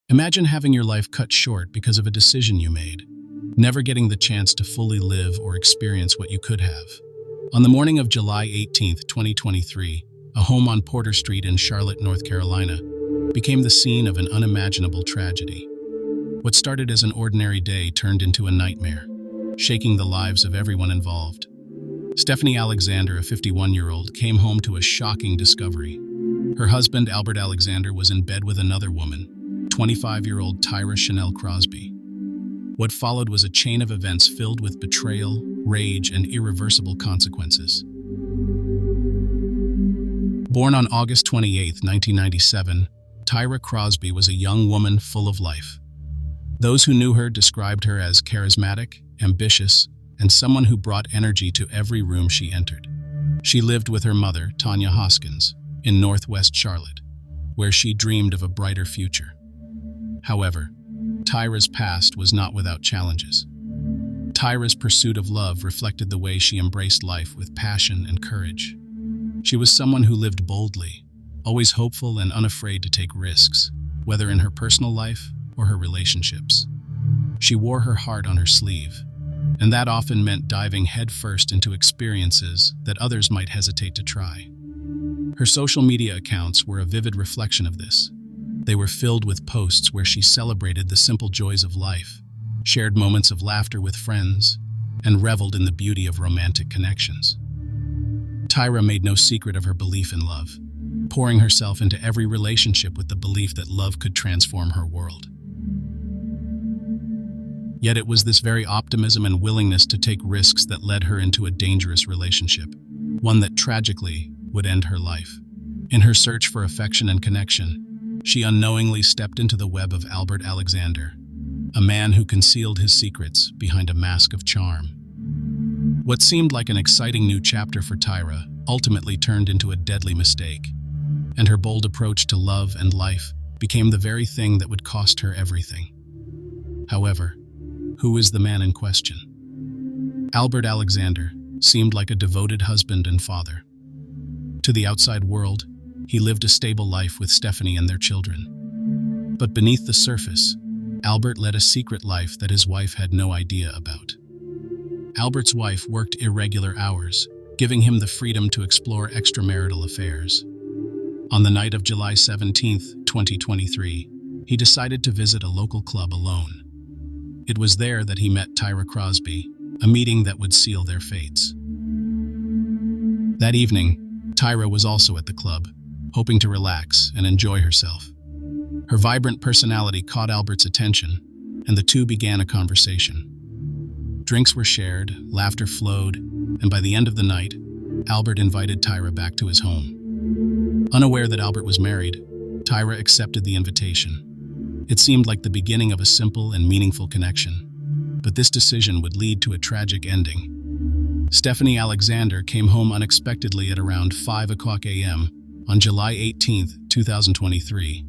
Imagine having your life cut short because of a decision you made, never getting the chance to fully live or experience what you could have. On the morning of July 18, 2023, a home on Porter Street in Charlotte, North Carolina, became the scene of an unimaginable tragedy. What started as an ordinary day turned into a nightmare, shaking the lives of everyone involved. Stephanie Alexander, a 51-year-old, came home to a shocking discovery. Her husband, Albert Alexander, was in bed with another woman, 25-year-old Tyra Chanel Crosby. What followed was a chain of events filled with betrayal, rage, and irreversible consequences. Born on August 28, 1997, Tyra Crosby was a young woman full of life. Those who knew her described her as charismatic, ambitious, and someone who brought energy to every room she entered. She lived with her mother, Tanya Hoskins, in Northwest Charlotte, where she dreamed of a brighter future. However, Tyra's past was not without challenges. Tyra's pursuit of love reflected the way she embraced life with passion and courage. She was someone who lived boldly, always hopeful and unafraid to take risks, whether in her personal life or her relationships. She wore her heart on her sleeve, and that often meant diving headfirst into experiences that others might hesitate to try. Her social media accounts were a vivid reflection of this. They were filled with posts where she celebrated the simple joys of life, shared moments of laughter with friends, and reveled in the beauty of romantic connections. Tyra made no secret of her belief in love, pouring herself into every relationship with the belief that love could transform her world. Yet it was this very optimism and willingness to take risks that led her into a dangerous relationship, one that tragically would end her life. In her search for affection and connection, she unknowingly stepped into the web of Albert Alexander, a man who concealed his secrets behind a mask of charm. What seemed like an exciting new chapter for Tyra ultimately turned into a deadly mistake, and her bold approach to love and life became the very thing that would cost her everything. However, who is the man in question? Albert Alexander seemed like a devoted husband and father. To the outside world, he lived a stable life with Stephanie and their children. But beneath the surface, Albert led a secret life that his wife had no idea about. Albert's wife worked irregular hours, giving him the freedom to explore extramarital affairs. On the night of July 17, 2023, he decided to visit a local club alone. It was there that he met Tyra Crosby, a meeting that would seal their fates. That evening, Tyra was also at the club, hoping to relax and enjoy herself. Her vibrant personality caught Albert's attention, and the two began a conversation. Drinks were shared, laughter flowed, and by the end of the night, Albert invited Tyra back to his home. Unaware that Albert was married, Tyra accepted the invitation. It seemed like the beginning of a simple and meaningful connection, but this decision would lead to a tragic ending. Stephanie Alexander came home unexpectedly at around 5 a.m. on July 18, 2023.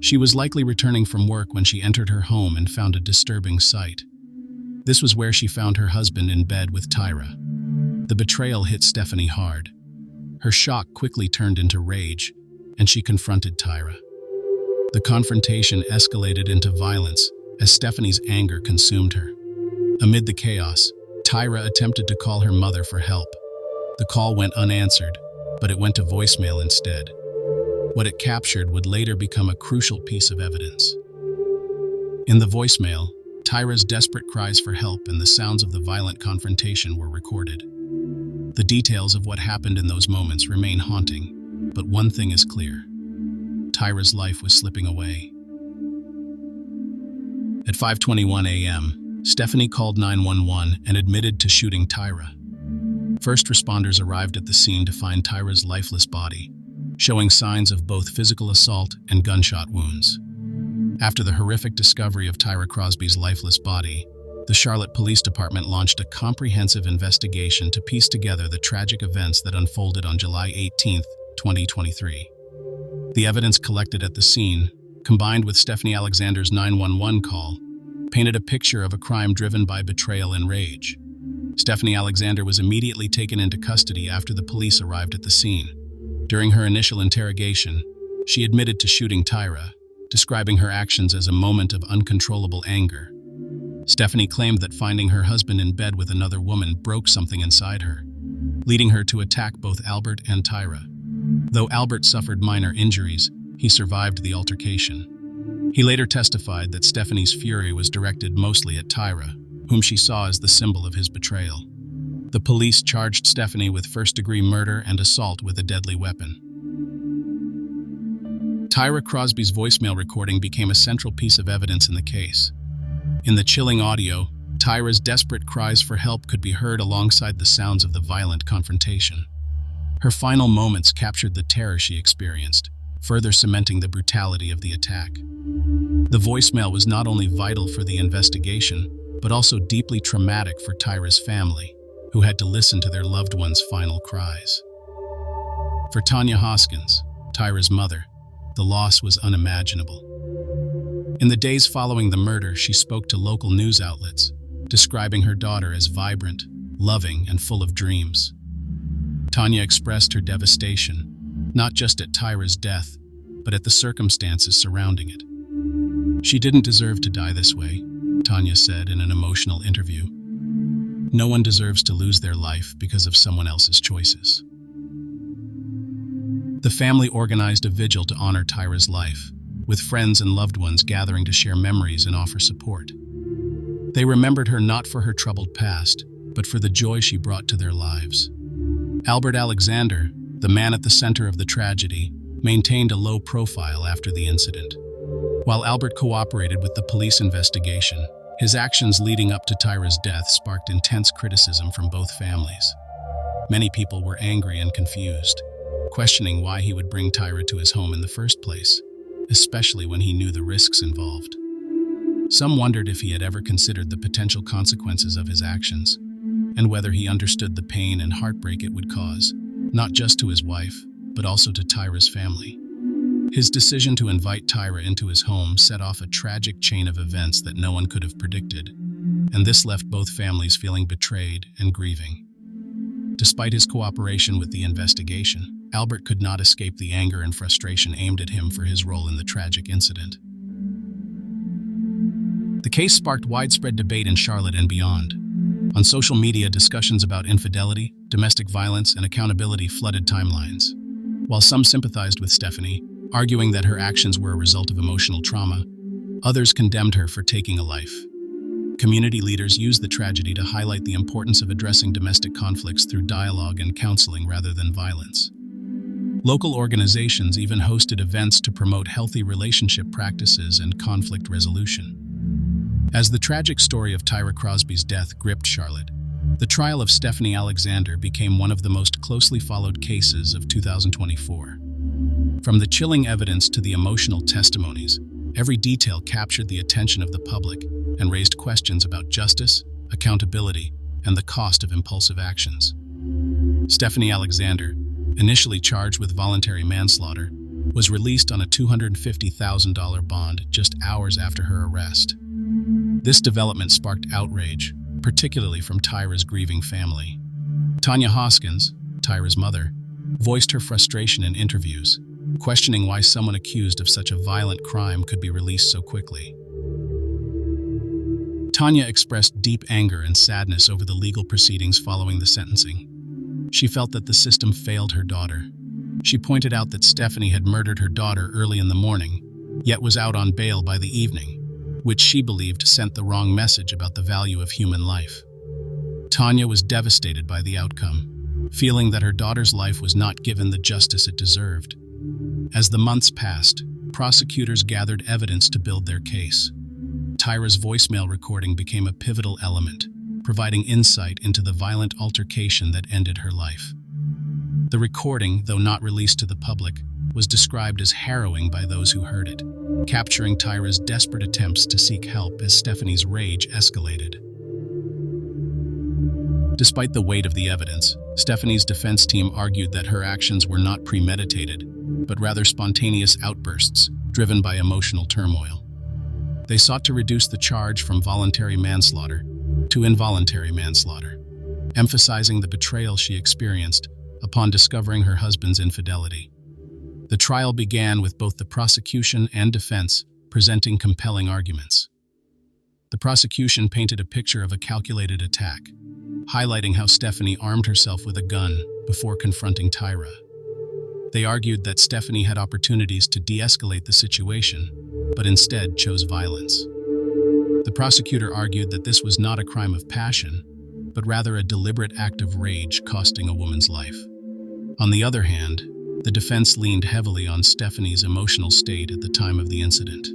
She was likely returning from work when she entered her home and found a disturbing sight. This was where she found her husband in bed with Tyra. The betrayal hit Stephanie hard. Her shock quickly turned into rage, and she confronted Tyra. The confrontation escalated into violence as Stephanie's anger consumed her. Amid the chaos, Tyra attempted to call her mother for help. The call went unanswered, but it went to voicemail instead. What it captured would later become a crucial piece of evidence. In the voicemail, Tyra's desperate cries for help and the sounds of the violent confrontation were recorded. The details of what happened in those moments remain haunting, but one thing is clear: Tyra's life was slipping away. At 5:21 a.m., Stephanie called 911 and admitted to shooting Tyra. First responders arrived at the scene to find Tyra's lifeless body, showing signs of both physical assault and gunshot wounds. After the horrific discovery of Tyra Crosby's lifeless body, the Charlotte Police Department launched a comprehensive investigation to piece together the tragic events that unfolded on July 18, 2023. The evidence collected at the scene, combined with Stephanie Alexander's 911 call, painted a picture of a crime driven by betrayal and rage. Stephanie Alexander was immediately taken into custody after the police arrived at the scene. During her initial interrogation, she admitted to shooting Tyra, describing her actions as a moment of uncontrollable anger. Stephanie claimed that finding her husband in bed with another woman broke something inside her, leading her to attack both Albert and Tyra. Though Albert suffered minor injuries, he survived the altercation. He later testified that Stephanie's fury was directed mostly at Tyra, whom she saw as the symbol of his betrayal. The police charged Stephanie with first-degree murder and assault with a deadly weapon. Tyra Crosby's voicemail recording became a central piece of evidence in the case. In the chilling audio, Tyra's desperate cries for help could be heard alongside the sounds of the violent confrontation. Her final moments captured the terror she experienced, further cementing the brutality of the attack. The voicemail was not only vital for the investigation, but also deeply traumatic for Tyra's family, who had to listen to their loved one's final cries. For Tanya Hoskins, Tyra's mother, the loss was unimaginable. In the days following the murder, she spoke to local news outlets, describing her daughter as vibrant, loving, and full of dreams. Tanya expressed her devastation, not just at Tyra's death, but at the circumstances surrounding it. "She didn't deserve to die this way," Tanya said in an emotional interview. "No one deserves to lose their life because of someone else's choices." The family organized a vigil to honor Tyra's life, with friends and loved ones gathering to share memories and offer support. They remembered her not for her troubled past, but for the joy she brought to their lives. Albert Alexander, the man at the center of the tragedy, maintained a low profile after the incident. While Albert cooperated with the police investigation, his actions leading up to Tyra's death sparked intense criticism from both families. Many people were angry and confused, questioning why he would bring Tyra to his home in the first place, especially when he knew the risks involved. Some wondered if he had ever considered the potential consequences of his actions, and whether he understood the pain and heartbreak it would cause, not just to his wife, but also to Tyra's family. His decision to invite Tyra into his home set off a tragic chain of events that no one could have predicted, and this left both families feeling betrayed and grieving. Despite his cooperation with the investigation, Albert could not escape the anger and frustration aimed at him for his role in the tragic incident. The case sparked widespread debate in Charlotte and beyond. On social media, discussions about infidelity, domestic violence, and accountability flooded timelines. While some sympathized with Stephanie, arguing that her actions were a result of emotional trauma, others condemned her for taking a life. Community leaders used the tragedy to highlight the importance of addressing domestic conflicts through dialogue and counseling rather than violence. Local organizations even hosted events to promote healthy relationship practices and conflict resolution. As the tragic story of Tyra Crosby's death gripped Charlotte, the trial of Stephanie Alexander became one of the most closely followed cases of 2024. From the chilling evidence to the emotional testimonies, every detail captured the attention of the public and raised questions about justice, accountability, and the cost of impulsive actions. Stephanie Alexander, initially charged with voluntary manslaughter, was released on a $250,000 bond just hours after her arrest. This development sparked outrage, particularly from Tyra's grieving family. Tanya Hoskins, Tyra's mother, voiced her frustration in interviews, questioning why someone accused of such a violent crime could be released so quickly. Tanya expressed deep anger and sadness over the legal proceedings following the sentencing. She felt that the system failed her daughter. She pointed out that Stephanie had murdered her daughter early in the morning, yet was out on bail by the evening, which she believed sent the wrong message about the value of human life. Tanya was devastated by the outcome, feeling that her daughter's life was not given the justice it deserved. As the months passed, prosecutors gathered evidence to build their case. Tyra's voicemail recording became a pivotal element, providing insight into the violent altercation that ended her life. The recording, though not released to the public, was described as harrowing by those who heard it, capturing Tyra's desperate attempts to seek help as Stephanie's rage escalated. Despite the weight of the evidence, Stephanie's defense team argued that her actions were not premeditated, but rather spontaneous outbursts driven by emotional turmoil. They sought to reduce the charge from voluntary manslaughter to involuntary manslaughter, emphasizing the betrayal she experienced upon discovering her husband's infidelity. The trial began with both the prosecution and defense presenting compelling arguments. The prosecution painted a picture of a calculated attack, highlighting how Stephanie armed herself with a gun before confronting Tyra. They argued that Stephanie had opportunities to de-escalate the situation, but instead chose violence. The prosecutor argued that this was not a crime of passion, but rather a deliberate act of rage costing a woman's life. On the other hand, the defense leaned heavily on Stephanie's emotional state at the time of the incident.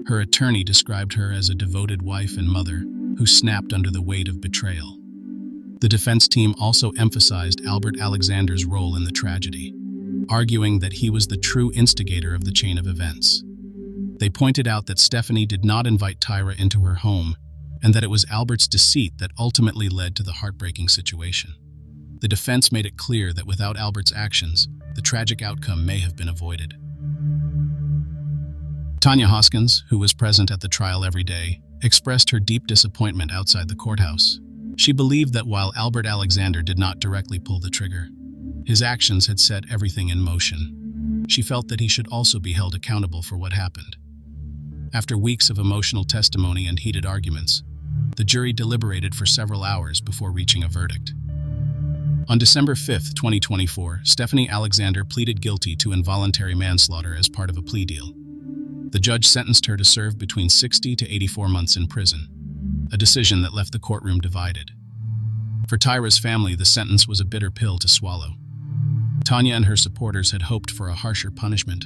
Her attorney described her as a devoted wife and mother who snapped under the weight of betrayal. The defense team also emphasized Albert Alexander's role in the tragedy, arguing that he was the true instigator of the chain of events. They pointed out that Stephanie did not invite Tyra into her home and that it was Albert's deceit that ultimately led to the heartbreaking situation. The defense made it clear that without Albert's actions, the tragic outcome may have been avoided. Tanya Hoskins, who was present at the trial every day, expressed her deep disappointment outside the courthouse. She believed that while Albert Alexander did not directly pull the trigger, his actions had set everything in motion. She felt that he should also be held accountable for what happened. After weeks of emotional testimony and heated arguments, the jury deliberated for several hours before reaching a verdict. On December 5, 2024, Stephanie Alexander pleaded guilty to involuntary manslaughter as part of a plea deal. The judge sentenced her to serve between 60 to 84 months in prison, a decision that left the courtroom divided. For Tyra's family, the sentence was a bitter pill to swallow. Tanya and her supporters had hoped for a harsher punishment,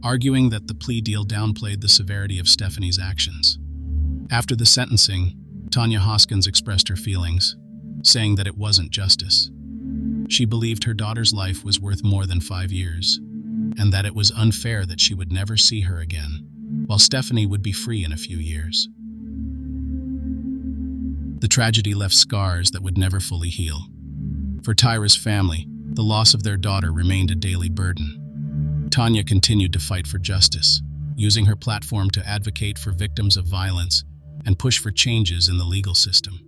arguing that the plea deal downplayed the severity of Stephanie's actions. After the sentencing, Tanya Hoskins expressed her feelings, saying that it wasn't justice. She believed her daughter's life was worth more than 5 years, and that it was unfair that she would never see her again, while Stephanie would be free in a few years. The tragedy left scars that would never fully heal. For Tyra's family, the loss of their daughter remained a daily burden. Tanya continued to fight for justice, using her platform to advocate for victims of violence and push for changes in the legal system.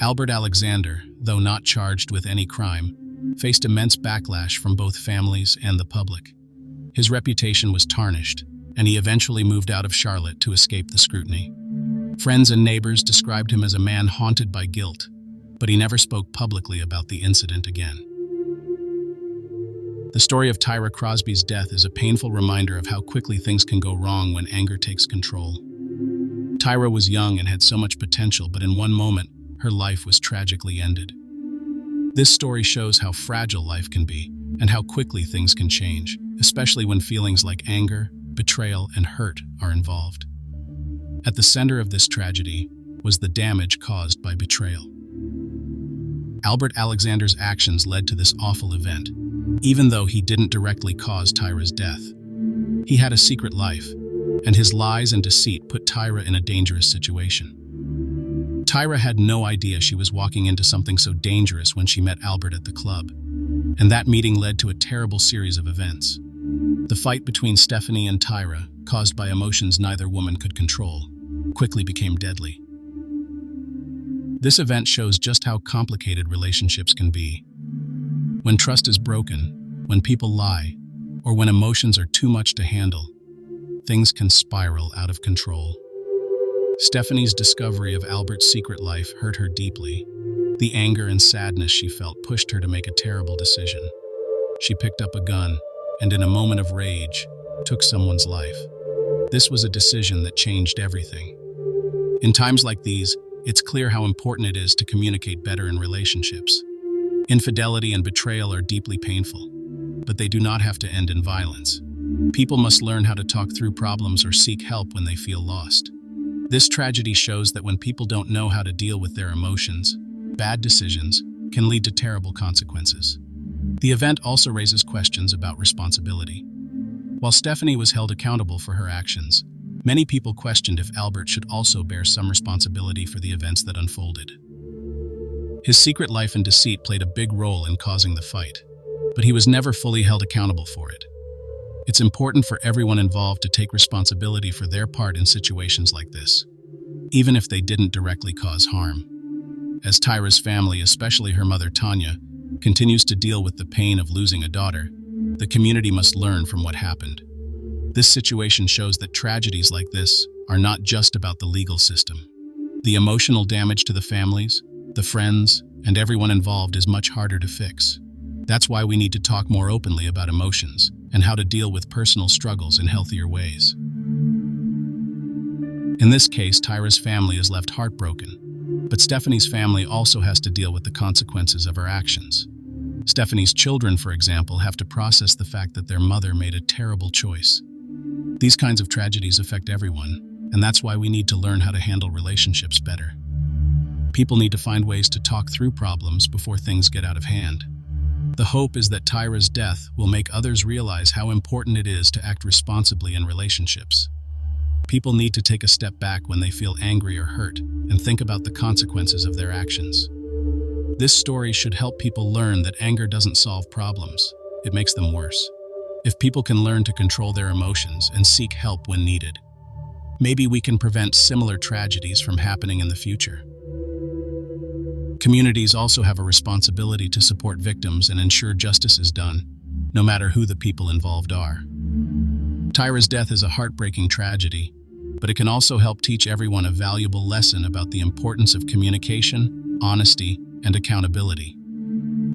Albert Alexander, though not charged with any crime, faced immense backlash from both families and the public. His reputation was tarnished, and he eventually moved out of Charlotte to escape the scrutiny. Friends and neighbors described him as a man haunted by guilt, but he never spoke publicly about the incident again. The story of Tyra Crosby's death is a painful reminder of how quickly things can go wrong when anger takes control. Tyra was young and had so much potential, but in one moment, her life was tragically ended. This story shows how fragile life can be and how quickly things can change, especially when feelings like anger, betrayal, and hurt are involved. At the center of this tragedy was the damage caused by betrayal. Albert Alexander's actions led to this awful event, even though he didn't directly cause Tyra's death. He had a secret life, and his lies and deceit put Tyra in a dangerous situation. Tyra had no idea she was walking into something so dangerous when she met Albert at the club, and that meeting led to a terrible series of events. The fight between Stephanie and Tyra, caused by emotions neither woman could control, quickly became deadly. This event shows just how complicated relationships can be. When trust is broken, when people lie, or when emotions are too much to handle, things can spiral out of control. Stephanie's discovery of Albert's secret life hurt her deeply. The anger and sadness she felt pushed her to make a terrible decision. She picked up a gun and, in a moment of rage, took someone's life. This was a decision that changed everything. In times like these, it's clear how important it is to communicate better in relationships. Infidelity and betrayal are deeply painful, but they do not have to end in violence. People must learn how to talk through problems or seek help when they feel lost. This tragedy shows that when people don't know how to deal with their emotions, bad decisions can lead to terrible consequences. The event also raises questions about responsibility. While Stephanie was held accountable for her actions, many people questioned if Albert should also bear some responsibility for the events that unfolded. His secret life and deceit played a big role in causing the fight, but he was never fully held accountable for it. It's important for everyone involved to take responsibility for their part in situations like this, even if they didn't directly cause harm. As Tyra's family, especially her mother Tanya, continues to deal with the pain of losing a daughter, The community must learn from what happened. This situation shows that tragedies like this are not just about the legal system. The emotional damage to the families, the friends, and everyone involved is much harder to fix. That's why we need to talk more openly about emotions and how to deal with personal struggles in healthier ways. In this case, Tyra's family is left heartbroken, but Stephanie's family also has to deal with the consequences of her actions. Stephanie's children, for example, have to process the fact that their mother made a terrible choice. These kinds of tragedies affect everyone, and that's why we need to learn how to handle relationships better. People need to find ways to talk through problems before things get out of hand. The hope is that Tyra's death will make others realize how important it is to act responsibly in relationships. People need to take a step back when they feel angry or hurt and think about the consequences of their actions. This story should help people learn that anger doesn't solve problems, it makes them worse. If people can learn to control their emotions and seek help when needed, maybe we can prevent similar tragedies from happening in the future. Communities also have a responsibility to support victims and ensure justice is done, no matter who the people involved are. Tyra's death is a heartbreaking tragedy, but it can also help teach everyone a valuable lesson about the importance of communication, honesty, and accountability.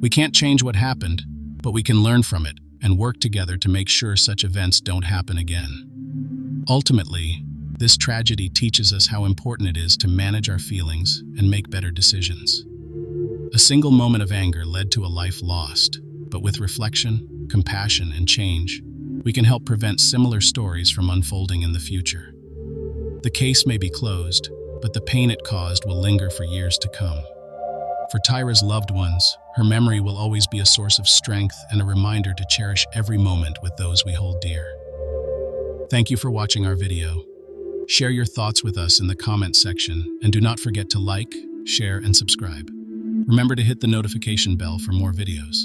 We can't change what happened, but we can learn from it and work together to make sure such events don't happen again. Ultimately, this tragedy teaches us how important it is to manage our feelings and make better decisions. A single moment of anger led to a life lost, but with reflection, compassion, and change, we can help prevent similar stories from unfolding in the future. The case may be closed, but the pain it caused will linger for years to come. For Tyra's loved ones, her memory will always be a source of strength and a reminder to cherish every moment with those we hold dear. Thank you for watching our video. Share your thoughts with us in the comments section, and do not forget to like, share, and subscribe. Remember to hit the notification bell for more videos.